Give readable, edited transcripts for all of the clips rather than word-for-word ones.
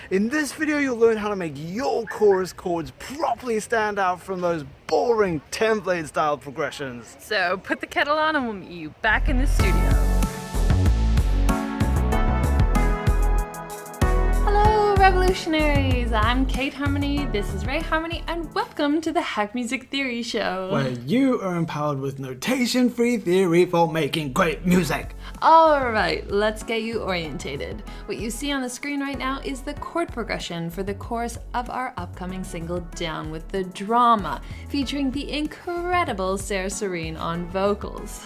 In this video, you'll learn how to make your chorus chords properly stand out from those boring template style progressions. So put the kettle on and we'll meet you back in the studio. Hello revolutionaries, I'm Kate Harmony, this is Ray Harmony, and welcome to the Hack Music Theory Show. Where you are empowered with notation-free theory for making great music. Alright, let's get you orientated. What you see on the screen right now is the chord progression for the chorus of our upcoming single Down with the Drama, featuring the incredible Sarah Serene on vocals.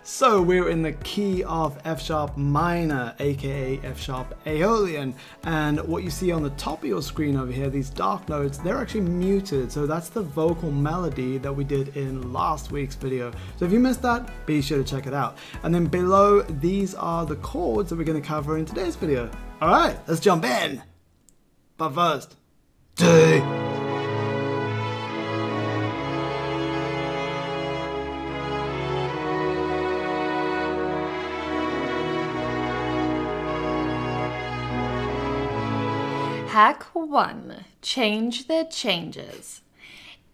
So we're in the key of F sharp minor, aka F sharp Aeolian, and what you see on the top of your screen over here, these dark notes, they're actually muted, so that's the vocal melody that we did in last week's video. So if you missed that, be sure to check it out. And then below, these are the chords that we're going to cover in today's video. Alright, let's jump in! But first, D! Hack 1. Change the changes.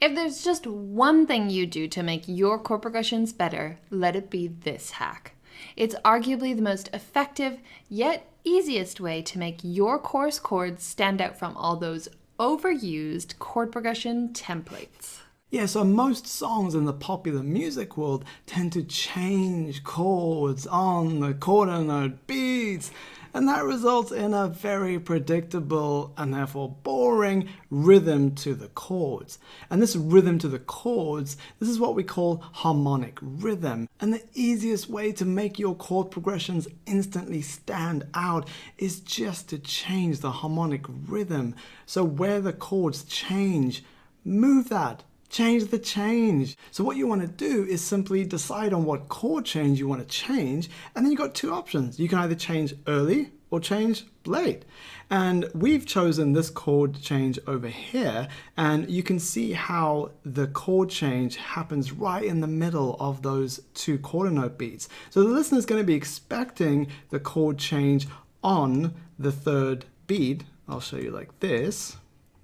If there's just one thing you do to make your chord progressions better, let it be this hack. It's arguably the most effective, yet easiest way to make your chorus chords stand out from all those overused chord progression templates. Yeah, so most songs in the popular music world tend to change chords on the quarter note beats, and that results in a very predictable and therefore boring rhythm to the chords. And this rhythm to the chords, this is what we call harmonic rhythm. And the easiest way to make your chord progressions instantly stand out is just to change the harmonic rhythm. So where the chords change, move that. Change the change. So what you want to do is simply decide on what chord change you want to change, and then you've got two options. You can either change early or change late. And we've chosen this chord change over here, and you can see how the chord change happens right in the middle of those two quarter note beats. So the listener is going to be expecting the chord change on the third beat. I'll show you like this.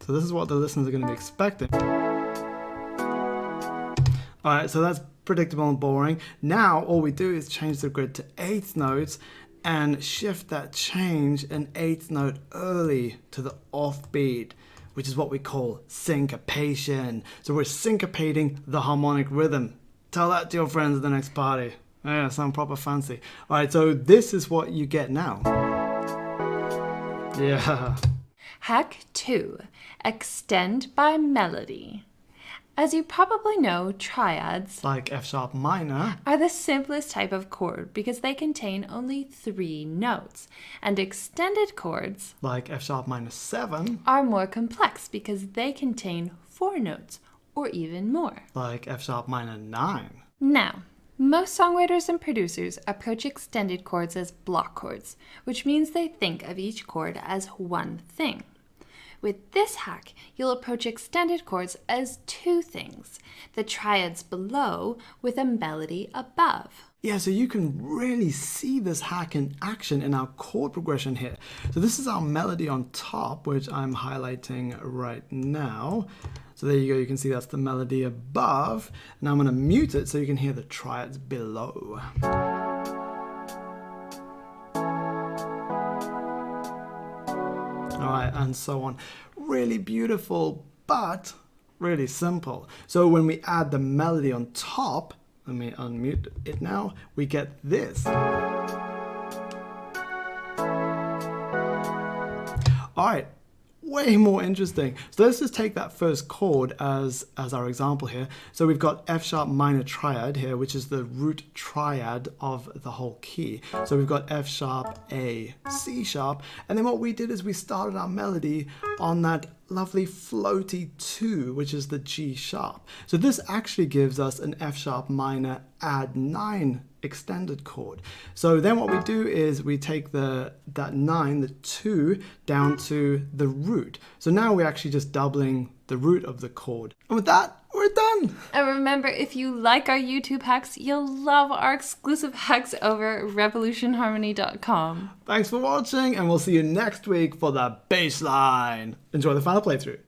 So this is what the listeners are going to be expecting. Alright, so that's predictable and boring. Now all we do is change the grid to eighth notes and shift that change an eighth note early to the off beat, which is what we call syncopation. So we're syncopating the harmonic rhythm. Tell that to your friends at the next party. Yeah, sound proper fancy. Alright, so this is what you get now. Yeah. Hack 2. Extend by melody. As you probably know, triads, like F sharp minor, are the simplest type of chord because they contain only 3 notes, and extended chords, like F sharp minor 7, are more complex because they contain 4 notes or even more, like F sharp minor 9. Now, most songwriters and producers approach extended chords as block chords, which means they think of each chord as one thing. With this hack, you'll approach extended chords as 2 things, the triads below with a melody above. Yeah, so you can really see this hack in action in our chord progression here. So this is our melody on top, which I'm highlighting right now. So there you go, you can see that's the melody above. Now I'm going to mute it so you can hear the triads below. Alright, and so on. Really beautiful, but really simple. So when we add the melody on top, let me unmute it now, we get this. Alright, way more interesting. So let's just take that first chord as our example here. So we've got F sharp minor triad here, which is the root triad of the whole key. So we've got F sharp, A, C sharp, and then what we did is we started our melody on that lovely floaty 2, which is the G sharp. So this actually gives us an F sharp minor add 9 extended chord. So then what we do is we take that 9, the 2, down to the root. So now we're actually just doubling the root of the chord. And with that, we're done. And remember, if you like our YouTube hacks, you'll love our exclusive hacks over revolutionharmony.com. Thanks for watching, and we'll see you next week for the bass line. Enjoy the final playthrough.